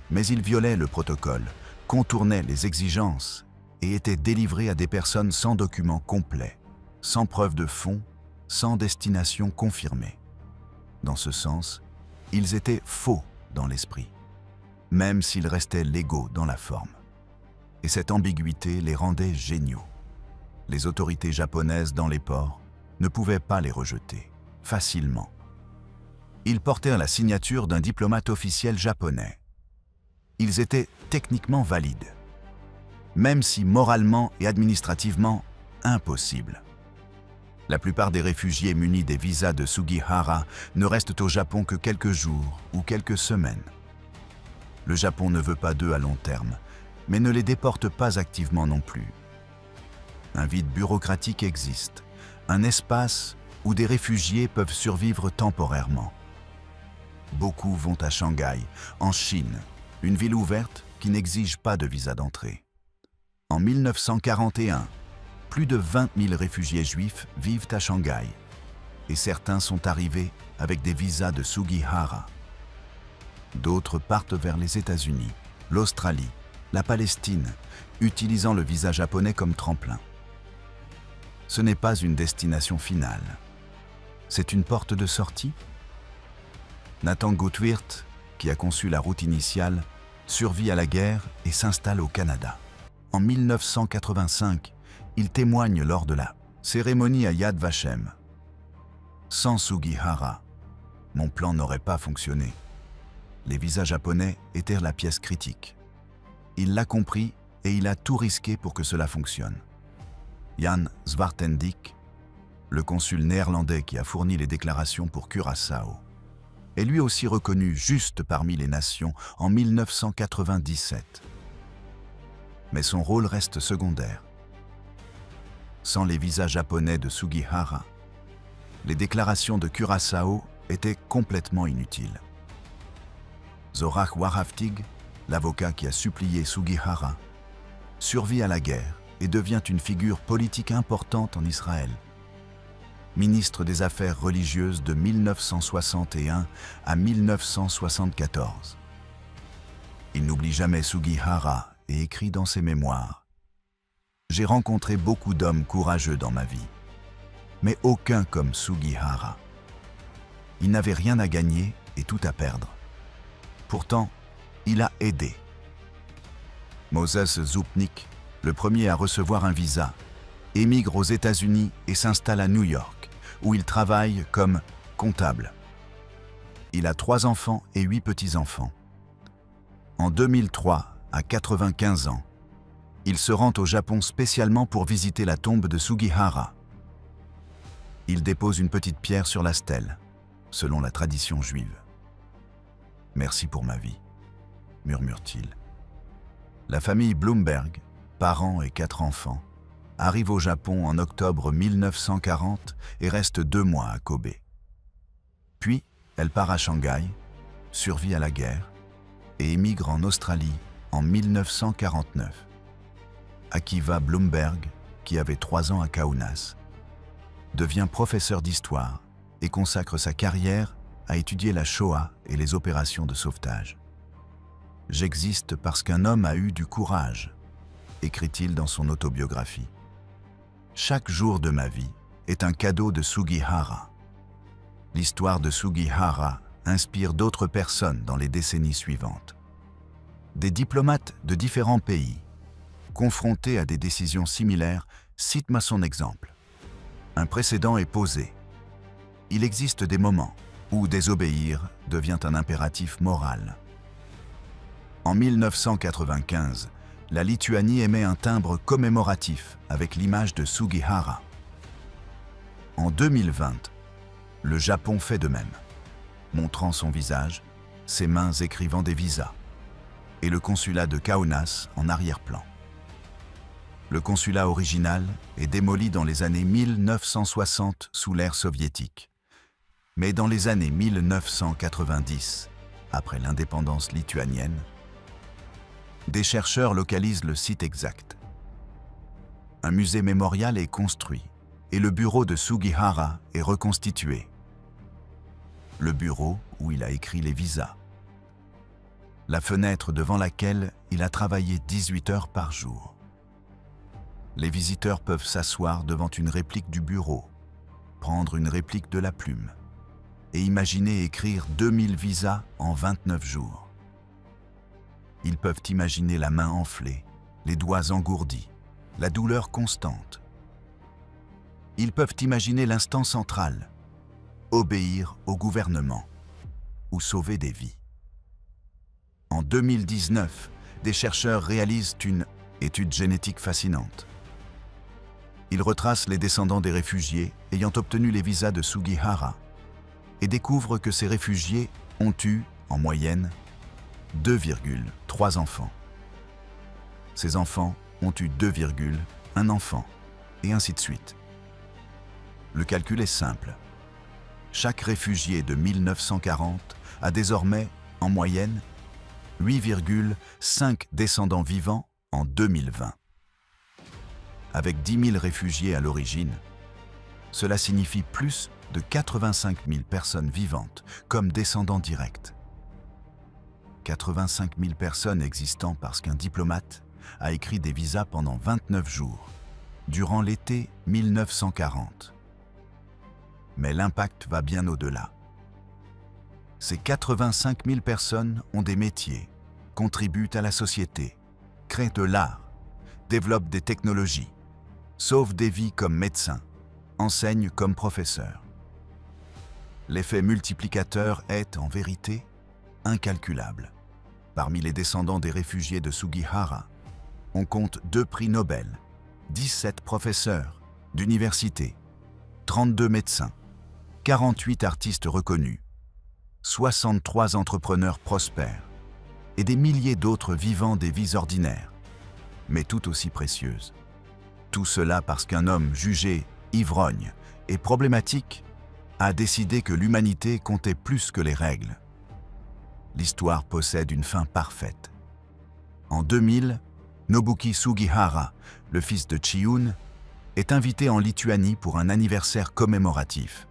Mais ils violaient le protocole, contournaient les exigences et étaient délivrés à des personnes sans documents complets, sans preuve de fond, sans destination confirmée. Dans ce sens, ils étaient faux dans l'esprit, même s'ils restaient légaux dans la forme. Et cette ambiguïté les rendait géniaux. Les autorités japonaises dans les ports ne pouvaient pas les rejeter facilement. Ils portèrent la signature d'un diplomate officiel japonais. Ils étaient techniquement valides, même si moralement et administrativement impossibles. La plupart des réfugiés munis des visas de Sugihara ne restent au Japon que quelques jours ou quelques semaines. Le Japon ne veut pas d'eux à long terme, mais ne les déporte pas activement non plus. Un vide bureaucratique existe, un espace où des réfugiés peuvent survivre temporairement. Beaucoup vont à Shanghai, en Chine, une ville ouverte qui n'exige pas de visa d'entrée. En 1941, plus de 20 000 réfugiés juifs vivent à Shanghai, et certains sont arrivés avec des visas de Sugihara. D'autres partent vers les États-Unis, l'Australie, la Palestine, utilisant le visa japonais comme tremplin. Ce n'est pas une destination finale. C'est une porte de sortie. Nathan Goodwirth, qui a conçu la route initiale, survit à la guerre et s'installe au Canada. En 1985, il témoigne lors de la cérémonie à Yad Vashem. Sans Sugihara, mon plan n'aurait pas fonctionné. Les visas japonais étaient la pièce critique. Il l'a compris et il a tout risqué pour que cela fonctionne. Jan Zwartendijk, le consul néerlandais qui a fourni les déclarations pour Curaçao, est lui aussi reconnu juste parmi les nations en 1997. Mais son rôle reste secondaire. Sans les visas japonais de Sugihara, les déclarations de Curaçao étaient complètement inutiles. Zorach Warhaftig, l'avocat qui a supplié Sugihara, survit à la guerre et devient une figure politique importante en Israël. Ministre des Affaires religieuses de 1961 à 1974. Il n'oublie jamais Sugihara et écrit dans ses mémoires : « J'ai rencontré beaucoup d'hommes courageux dans ma vie, mais aucun comme Sugihara. Il n'avait rien à gagner et tout à perdre. Pourtant, il a aidé. » Moses Zupnik, le premier à recevoir un visa, émigre aux États-Unis et s'installe à New York, où il travaille comme comptable. Il a 3 enfants et 8 petits-enfants. En 2003, à 95 ans, il se rend au Japon spécialement pour visiter la tombe de Sugihara. Il dépose une petite pierre sur la stèle, selon la tradition juive. « Merci pour ma vie », murmure-t-il. La famille Bloomberg, parents et 4 enfants, arrive au Japon en octobre 1940 et reste 2 mois à Kobe. Puis, elle part à Shanghai, survit à la guerre et émigre en Australie en 1949. Akiva Bloomberg, qui avait 3 ans à Kaunas, devient professeur d'histoire et consacre sa carrière à étudier la Shoah et les opérations de sauvetage. « J'existe parce qu'un homme a eu du courage », écrit-il dans son autobiographie. Chaque jour de ma vie est un cadeau de Sugihara. L'histoire de Sugihara inspire d'autres personnes dans les décennies suivantes. Des diplomates de différents pays, confrontés à des décisions similaires, citent son exemple. Un précédent est posé. Il existe des moments où désobéir devient un impératif moral. En 1995, la Lituanie émet un timbre commémoratif avec l'image de Sugihara. En 2020, le Japon fait de même, montrant son visage, ses mains écrivant des visas, et le consulat de Kaunas en arrière-plan. Le consulat original est démoli dans les années 1960 sous l'ère soviétique. Mais dans les années 1990, après l'indépendance lituanienne, des chercheurs localisent le site exact. Un musée mémorial est construit et le bureau de Sugihara est reconstitué. Le bureau où il a écrit les visas. La fenêtre devant laquelle il a travaillé 18 heures par jour. Les visiteurs peuvent s'asseoir devant une réplique du bureau, prendre une réplique de la plume et imaginer écrire 2000 visas en 29 jours. Ils peuvent imaginer la main enflée, les doigts engourdis, la douleur constante. Ils peuvent imaginer l'instant central, obéir au gouvernement, ou sauver des vies. En 2019, des chercheurs réalisent une étude génétique fascinante. Ils retracent les descendants des réfugiés ayant obtenu les visas de Sugihara et découvrent que ces réfugiés ont eu, en moyenne, 2,3 enfants. Ces enfants ont eu 2,1 enfants, et ainsi de suite. Le calcul est simple. Chaque réfugié de 1940 a désormais, en moyenne, 8,5 descendants vivants en 2020. Avec 10 000 réfugiés à l'origine, cela signifie plus de 85 000 personnes vivantes comme descendants directs. 85 000 personnes existant parce qu'un diplomate a écrit des visas pendant 29 jours, durant l'été 1940. Mais l'impact va bien au-delà. Ces 85 000 personnes ont des métiers, contribuent à la société, créent de l'art, développent des technologies, sauvent des vies comme médecins, enseignent comme professeurs. L'effet multiplicateur est, en vérité, incalculable. Parmi les descendants des réfugiés de Sugihara, on compte 2 prix Nobel, 17 professeurs d'université, 32 médecins, 48 artistes reconnus, 63 entrepreneurs prospères et des milliers d'autres vivant des vies ordinaires, mais tout aussi précieuses. Tout cela parce qu'un homme jugé ivrogne et problématique a décidé que l'humanité comptait plus que les règles. L'histoire possède une fin parfaite. En 2000, Nobuki Sugihara, le fils de Chiune, est invité en Lituanie pour un anniversaire commémoratif.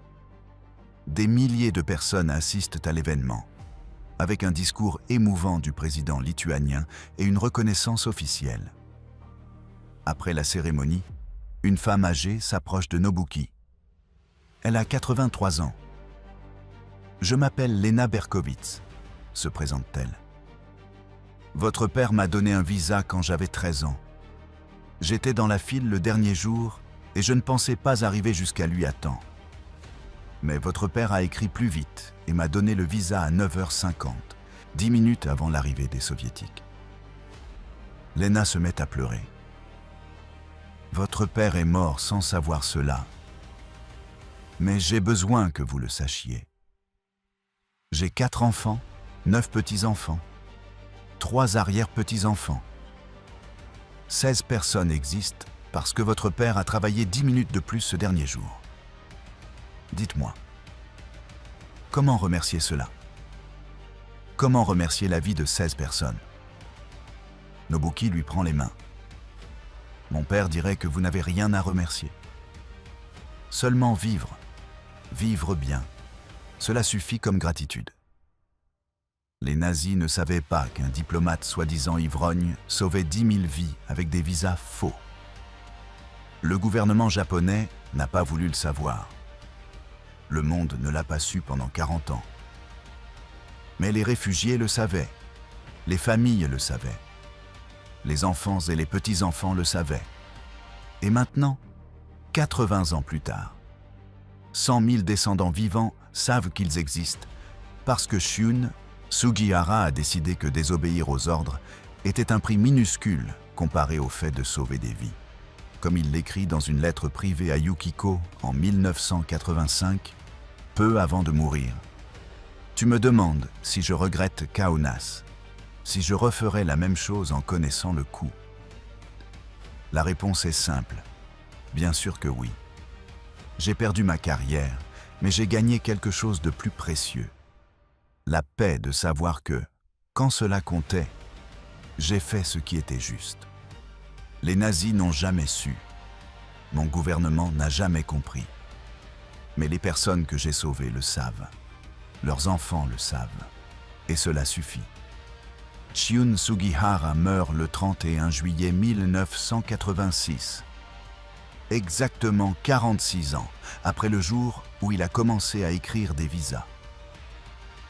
Des milliers de personnes assistent à l'événement, avec un discours émouvant du président lituanien et une reconnaissance officielle. Après la cérémonie, une femme âgée s'approche de Nobuki. Elle a 83 ans. « Je m'appelle Lena Berkowitz », se présente-t-elle. « Votre père m'a donné un visa quand j'avais 13 ans. J'étais dans la file le dernier jour et je ne pensais pas arriver jusqu'à lui à temps. Mais votre père a écrit plus vite et m'a donné le visa à 9h50, 10 minutes avant l'arrivée des Soviétiques. » Lena se met à pleurer. « Votre père est mort sans savoir cela. Mais j'ai besoin que vous le sachiez. J'ai 4 enfants, 9 petits-enfants, 3 arrière-petits-enfants. 16 personnes existent parce que votre père a travaillé 10 minutes de plus ce dernier jour. Dites-moi, comment remercier cela? Comment remercier la vie de 16 personnes? » Nobuki lui prend les mains. « Mon père dirait que vous n'avez rien à remercier. Seulement vivre, vivre bien, cela suffit comme gratitude. » Les nazis ne savaient pas qu'un diplomate soi-disant ivrogne sauvait 10 000 vies avec des visas faux. Le gouvernement japonais n'a pas voulu le savoir. Le monde ne l'a pas su pendant 40 ans. Mais les réfugiés le savaient, les familles le savaient, les enfants et les petits-enfants le savaient. Et maintenant, 80 ans plus tard, 100 000 descendants vivants savent qu'ils existent parce que Shun Sugihara a décidé que désobéir aux ordres était un prix minuscule comparé au fait de sauver des vies. Comme il l'écrit dans une lettre privée à Yukiko en 1985, peu avant de mourir. « Tu me demandes si je regrette Kaunas, si je referais la même chose en connaissant le coût. » La réponse est simple. Bien sûr que oui. J'ai perdu ma carrière, mais j'ai gagné quelque chose de plus précieux. La paix de savoir que, quand cela comptait, j'ai fait ce qui était juste. Les nazis n'ont jamais su. Mon gouvernement n'a jamais compris. Mais les personnes que j'ai sauvées le savent. Leurs enfants le savent. Et cela suffit. Chiune Sugihara meurt le 31 juillet 1986. Exactement 46 ans après le jour où il a commencé à écrire des visas.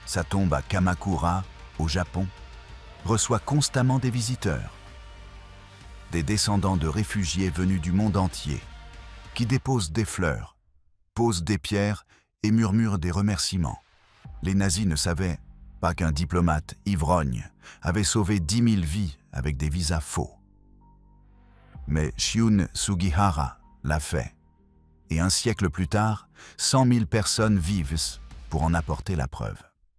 Sa tombe à Kamakura, au Japon, reçoit constamment des visiteurs. Des descendants de réfugiés venus du monde entier, qui déposent des fleurs, posent des pierres et murmurent des remerciements. Les nazis ne savaient pas qu'un diplomate ivrogne avait sauvé 10 000 vies avec des visas faux. Mais Shun Sugihara l'a fait. Et un siècle plus tard, 100 000 personnes vivent pour en apporter la preuve.